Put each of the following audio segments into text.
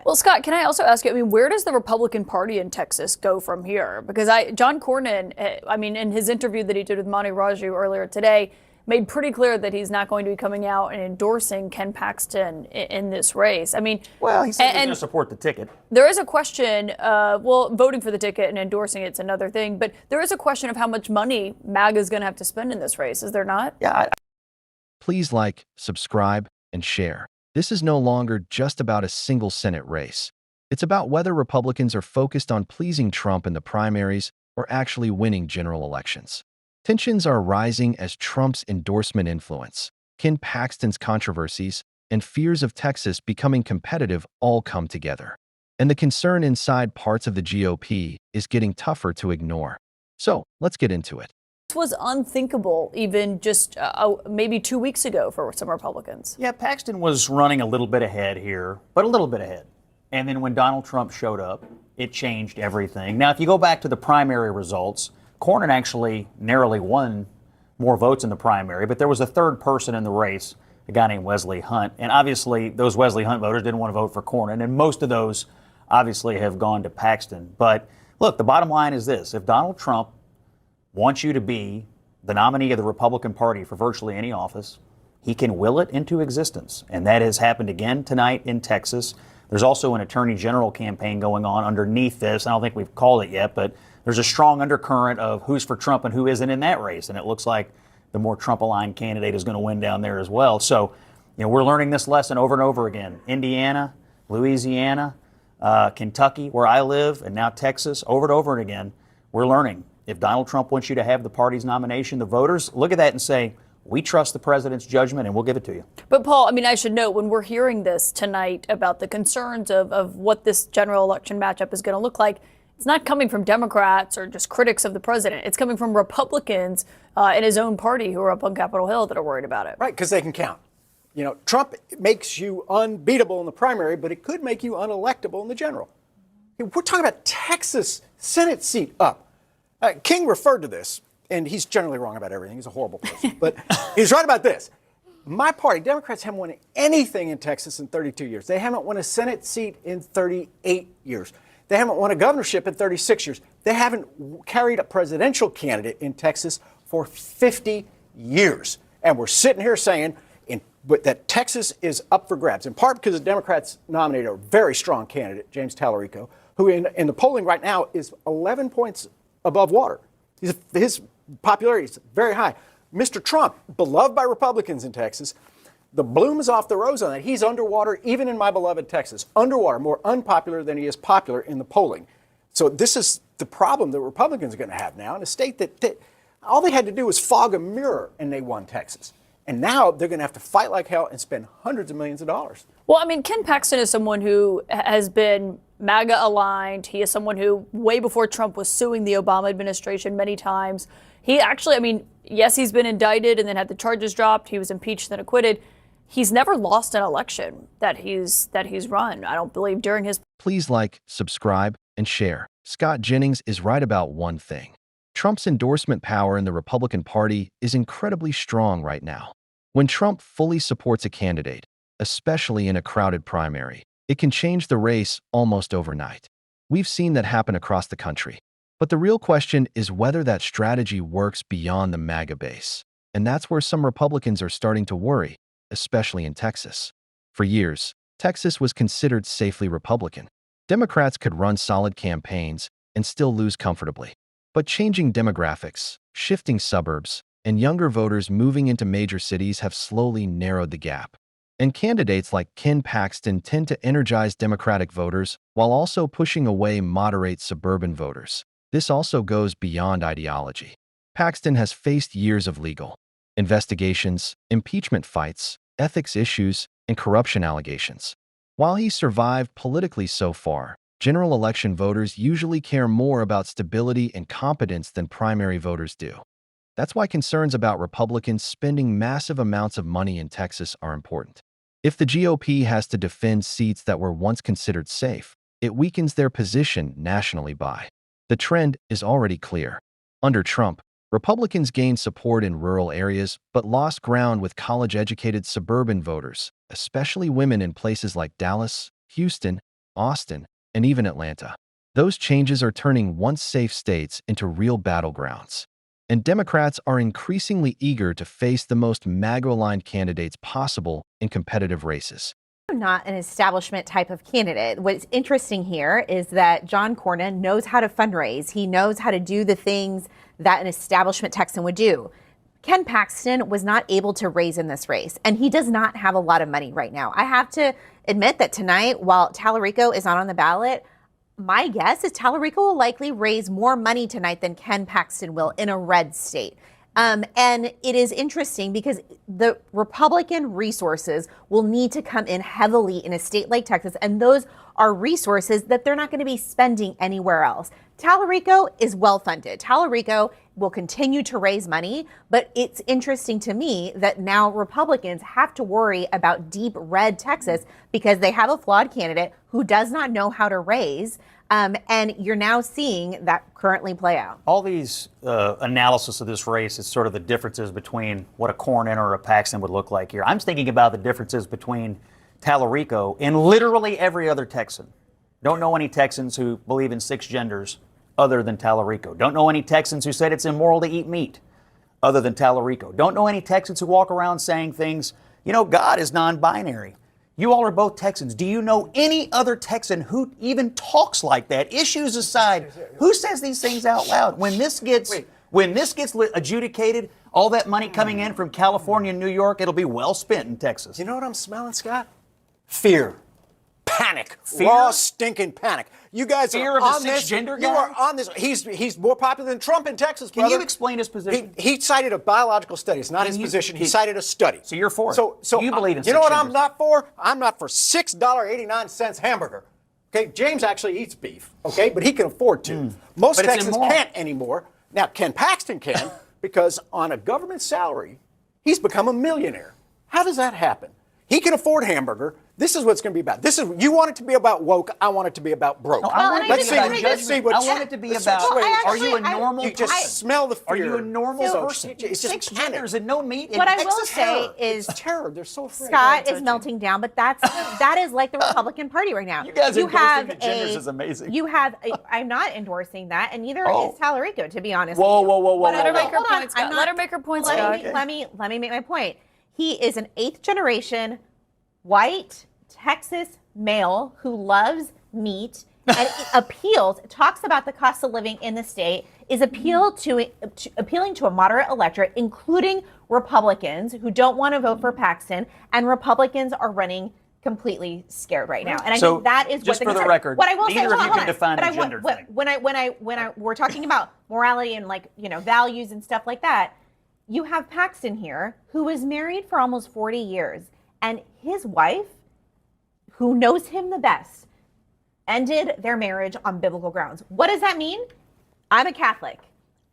Well, Scott, can I also ask you, I mean, where does the Republican Party in Texas go from here? Because John Cornyn, I mean, in his interview that he did with Monty Raju earlier today, made pretty clear that he's not going to be coming out and endorsing Ken Paxton in this race. I mean, well, he said he's going to support the ticket. There is a question, well, voting for the ticket and endorsing it's another thing, but there is a question of how much money MAGA is going to have to spend in this race, is there not? Yeah. Please like, subscribe, and share. This is no longer just about a single Senate race. It's about whether Republicans are focused on pleasing Trump in the primaries or actually winning general elections. Tensions are rising as Trump's endorsement influence, Ken Paxton's controversies, and fears of Texas becoming competitive all come together. And the concern inside parts of the GOP is getting tougher to ignore. So, let's get into it. This was unthinkable even just maybe 2 weeks ago for some Republicans. Yeah, Paxton was running a little bit ahead here, but a little bit ahead. And then when Donald Trump showed up, it changed everything. Now, if you go back to the primary results, Cornyn actually narrowly won more votes in the primary, but there was a third person in the race, a guy named Wesley Hunt. And obviously, those Wesley Hunt voters didn't want to vote for Cornyn, and most of those obviously have gone to Paxton. But look, the bottom line is this. If Donald Trump wants you to be the nominee of the Republican Party for virtually any office, he can will it into existence. And that has happened again tonight in Texas. There's also an attorney general campaign going on underneath this. I don't think we've called it yet, but there's a strong undercurrent of who's for Trump and who isn't in that race. And it looks like the more Trump-aligned candidate is going to win down there as well. So, we're learning this lesson over and over again. Indiana, Louisiana, Kentucky, where I live, and now Texas, over and over again, we're learning. If Donald Trump wants you to have the party's nomination, the voters look at that and say, we trust the president's judgment and we'll give it to you. But Paul, I mean, I should note when we're hearing this tonight about the concerns of what this general election matchup is going to look like, it's not coming from Democrats or just critics of the president. It's coming from Republicans in his own party who are up on Capitol Hill that are worried about it. Right, because they can count. Trump makes you unbeatable in the primary, but it could make you unelectable in the general. We're talking about Texas Senate seat up. King referred to this, and he's generally wrong about everything. He's a horrible person. But he's right about this. My party, Democrats, haven't won anything in Texas in 32 years. They haven't won a Senate seat in 38 years. They haven't won a governorship in 36 years. They haven't carried a presidential candidate in Texas for 50 years. And we're sitting here saying that Texas is up for grabs, in part because the Democrats nominated a very strong candidate, James Tallarico, who in the polling right now is 11 points above water. His popularity is very high. Mr. Trump, beloved by Republicans in Texas, the bloom is off the rose on that. He's underwater, even in my beloved Texas. Underwater, more unpopular than he is popular in the polling. So this is the problem that Republicans are going to have now in a state that all they had to do was fog a mirror and they won Texas. And now they're going to have to fight like hell and spend hundreds of millions of dollars. Well, I mean, Ken Paxton is someone who has been MAGA aligned. He is someone who, way before Trump, was suing the Obama administration many times. He actually, I mean, yes, he's been indicted and then had the charges dropped. He was impeached and acquitted. He's never lost an election that he's run, I don't believe, during his. Please like, subscribe, and share. Scott Jennings is right about one thing. Trump's endorsement power in the Republican Party is incredibly strong right now. When Trump fully supports a candidate, especially in a crowded primary, it can change the race almost overnight. We've seen that happen across the country. But the real question is whether that strategy works beyond the MAGA base. And that's where some Republicans are starting to worry, especially in Texas. For years, Texas was considered safely Republican. Democrats could run solid campaigns and still lose comfortably. But changing demographics, shifting suburbs, and younger voters moving into major cities have slowly narrowed the gap. And candidates like Ken Paxton tend to energize Democratic voters while also pushing away moderate suburban voters. This also goes beyond ideology. Paxton has faced years of legal investigations, impeachment fights, ethics issues, and corruption allegations. While he survived politically so far, general election voters usually care more about stability and competence than primary voters do. That's why concerns about Republicans spending massive amounts of money in Texas are important. If the GOP has to defend seats that were once considered safe, it weakens their position nationally. The trend is already clear. Under Trump, Republicans gained support in rural areas but lost ground with college-educated suburban voters, especially women in places like Dallas, Houston, Austin, and even Atlanta. Those changes are turning once safe states into real battlegrounds. And Democrats are increasingly eager to face the most MAGA-aligned candidates possible in competitive races. Not an establishment type of candidate. What's interesting here is that John Cornyn knows how to fundraise. He knows how to do the things that an establishment Texan would do. Ken Paxton was not able to raise in this race, and he does not have a lot of money right now. I have to admit that tonight, while Tallarico is not on the ballot, my guess is Tallarico will likely raise more money tonight than Ken Paxton will in a red state. And it is interesting because the Republican resources will need to come in heavily in a state like Texas, and those are resources that they're not going to be spending anywhere else. Tallarico is well funded. Tallarico will continue to raise money, but it's interesting to me that now Republicans have to worry about deep red Texas because they have a flawed candidate who does not know how to raise. And you're now seeing that currently play out. All these analysis of this race is sort of the differences between what a Cornyn or a Paxton would look like here. I'm thinking about the differences between Tallarico and literally every other Texan. Don't know any Texans who believe in 6 genders other than Tallarico. Don't know any Texans who said it's immoral to eat meat other than Tallarico. Don't know any Texans who walk around saying things, you know, God is non-binary. You all are both Texans. Do you know any other Texan who even talks like that? Issues aside, who says these things out loud? When this gets adjudicated, all that money coming in from California and New York, it'll be well spent in Texas. You know what I'm smelling, Scott? Fear. Panic. Fear? Raw, stinking panic. You guys Fear are of a on this. cisgender You guy? are on this. He's more popular than Trump in Texas, Can brother. you explain his position? He cited a biological study. It's not his position. He cited a study. So you're for it. So you believe in You know what cisgenders. I'm not for? I'm not for $6.89 hamburger. Okay, James actually eats beef. Okay, but he can afford to. Most But it's Texans immoral. can't anymore. Now Ken Paxton can because on a government salary, he's become a millionaire. How does that happen? He can afford hamburger. This is what it's going to be about. You want it to be about woke. I want it to be about broke. No, I want it to Let's be about let's judgment. I want it to be about, are you a normal You just person? smell the fear. Are you a normal So person? It's just 6 panic. genders and no meat in What I Texas? will say is It's terror. They're so afraid. Scott is melting down, but that is like the Republican Party right now. You guys endorsing the genders is amazing. I'm not endorsing that, and neither Oh. is Tallarico, to be honest. Whoa, with you. whoa, whoa, whoa, But whoa, Let her whoa. make her hold on, point, Scott. I'm not- Let her make her point, Scott. Let me make my point. He is an 8th generation white Texas male who loves meat and talks about the cost of living in the state, is appealing to a moderate electorate, including Republicans who don't want to vote for Paxton, and Republicans are running completely scared right now. And I So, think that is just what for the concern- record, what I will say, neither of hold you on, can define but a I want- gender what- thing. when we're talking about morality and values and stuff like that, you have Paxton here who was married for almost 40 years, and his wife, who knows him the best, ended their marriage on biblical grounds. What does that mean? I'm a Catholic.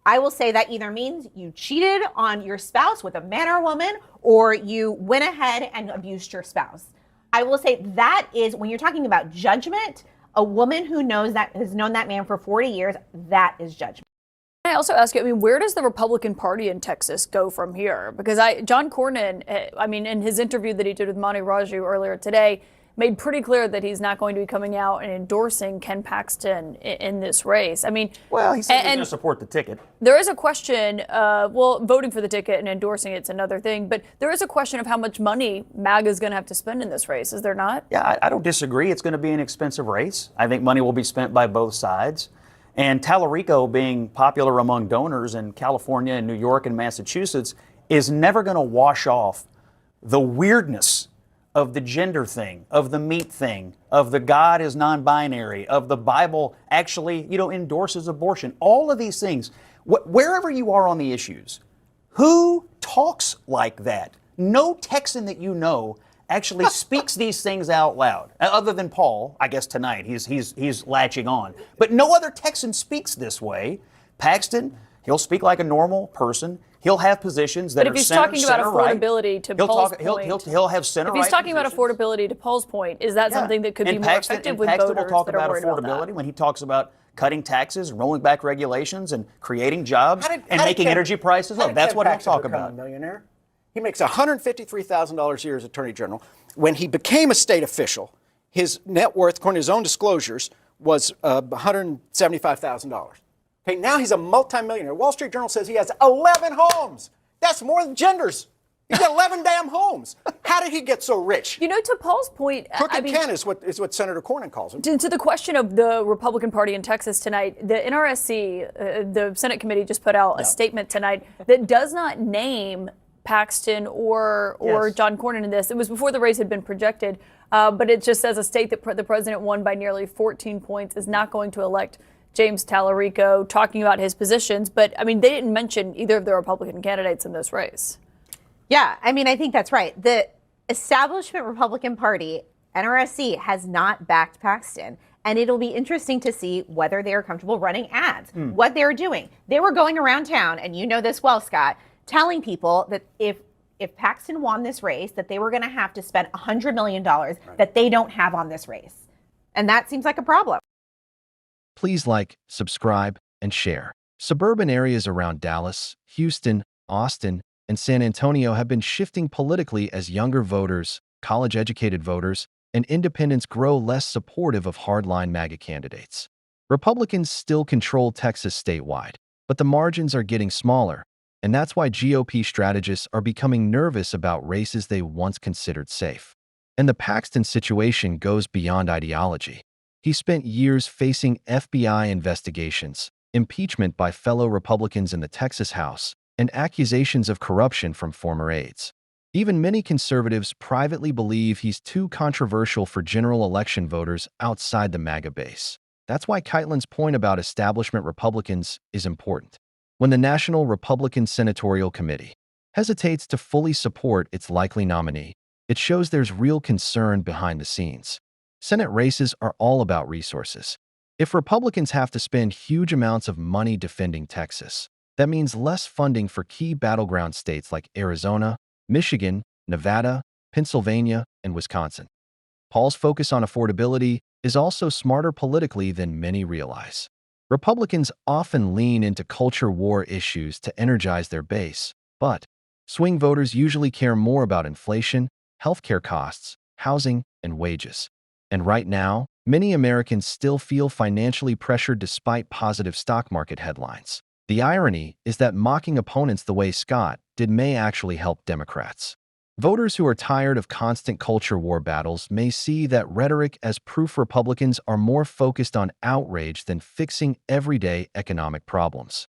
I will say that either means you cheated on your spouse with a man or a woman, or you went ahead and abused your spouse. I will say that is, when you're talking about judgment, a woman who has known that man for 40 years, that is judgment. I also ask you, where does the Republican Party in Texas go from here? Because John Cornyn, in his interview that he did with Monty Raju earlier today, made pretty clear that he's not going to be coming out and endorsing Ken Paxton in this race. Well, he said he's going to support the ticket. There is a question, voting for the ticket and endorsing it's another thing, but there is a question of how much money MAGA is going to have to spend in this race, is there not? Yeah, I don't disagree. It's going to be an expensive race. I think money will be spent by both sides. And Tallarico, being popular among donors in California and New York and Massachusetts, is never going to wash off the weirdness of the gender thing, of the meat thing, of the God is non-binary, of the Bible actually, endorses abortion. All of these things, wherever you are on the issues, who talks like that? No Texan that you know actually speaks these things out loud, other than Paul. I guess tonight he's latching on, but no other Texan speaks this way. Paxton, he'll speak like a normal person. He'll have positions that But are if he's center, talking about center right. affordability, to Paul's point, he'll have center if he's right talking about positions. affordability, to Paul's point, is that something that could be And more effective with Paxton voters will talk that are about worried about affordability that? when he talks about cutting taxes and rolling back regulations and creating jobs How did making Ken- energy prices how low. did That's Ken what he'll Paxton talk become about. A millionaire. He makes $153,000 a year as Attorney General. When he became a state official, his net worth, according to his own disclosures, was $175,000. Okay, now he's a multimillionaire. Wall Street Journal says he has 11 homes. That's more than Genders. He's got 11 damn homes. How did he get so rich? You know, to Paul's point, Crooked Ken is what Senator Cornyn calls him. To the question of the Republican Party in Texas tonight, the NRSC, the Senate committee, just put out a statement tonight that does not name Paxton or John Cornyn in this. It was before the race had been projected, but it just says a state that the president won by nearly 14 points is not going to elect James Tallarico, talking about his positions. But, I mean, they didn't mention either of the Republican candidates in this race. Yeah, I mean, I think that's right. The establishment Republican Party, NRSC, has not backed Paxton. And it'll be interesting to see whether they are comfortable running ads, what they're doing. They were going around town, and you know this well, Scott, telling people that if Paxton won this race, that they were going to have to spend $100 million that they don't have on this race. And that seems like a problem. Please like, subscribe, and share. Suburban areas around Dallas, Houston, Austin, and San Antonio have been shifting politically as younger voters, college-educated voters, and independents grow less supportive of hardline MAGA candidates. Republicans still control Texas statewide, but the margins are getting smaller, and that's why GOP strategists are becoming nervous about races they once considered safe. And the Paxton situation goes beyond ideology. He spent years facing FBI investigations, impeachment by fellow Republicans in the Texas House, and accusations of corruption from former aides. Even many conservatives privately believe he's too controversial for general election voters outside the MAGA base. That's why Keitland's point about establishment Republicans is important. When the National Republican Senatorial Committee hesitates to fully support its likely nominee, it shows there's real concern behind the scenes. Senate races are all about resources. If Republicans have to spend huge amounts of money defending Texas, that means less funding for key battleground states like Arizona, Michigan, Nevada, Pennsylvania, and Wisconsin. Paul's focus on affordability is also smarter politically than many realize. Republicans often lean into culture war issues to energize their base, but swing voters usually care more about inflation, healthcare costs, housing, and wages. And right now, many Americans still feel financially pressured despite positive stock market headlines. The irony is that mocking opponents the way Scott did may actually help Democrats. Voters who are tired of constant culture war battles may see that rhetoric as proof Republicans are more focused on outrage than fixing everyday economic problems.